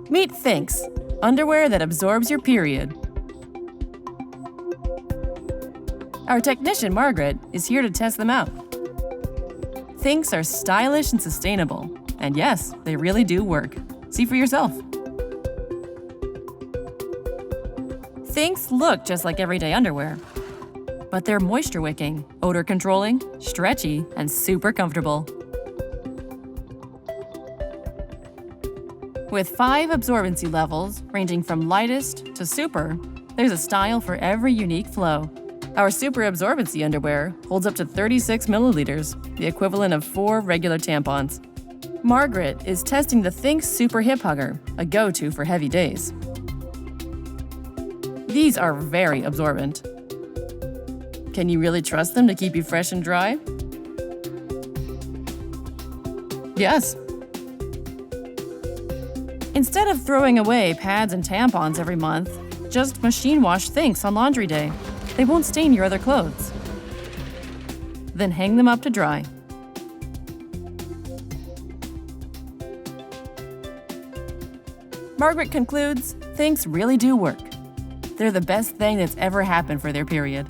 Meet Thinx, underwear that absorbs your period. Our technician, Margaret, is here to test them out. Thinx are stylish and sustainable, and yes, they really do work. See for yourself. Thinx look just like everyday underwear, but they're moisture-wicking, odor-controlling, stretchy, and super comfortable. With 5 absorbency levels, ranging from lightest to super, there's a style for every unique flow. Our super absorbency underwear holds up to 36 milliliters, the equivalent of 4 regular tampons. Margaret is testing the Thinx Super Hip Hugger, a go-to for heavy days. These are very absorbent. Can you really trust them to keep you fresh and dry? Yes. Instead of throwing away pads and tampons every month, just machine wash Thinx on laundry day. They won't stain your other clothes. Then hang them up to dry. Margaret concludes, Thinx really do work. They're the best thing that's ever happened for their period.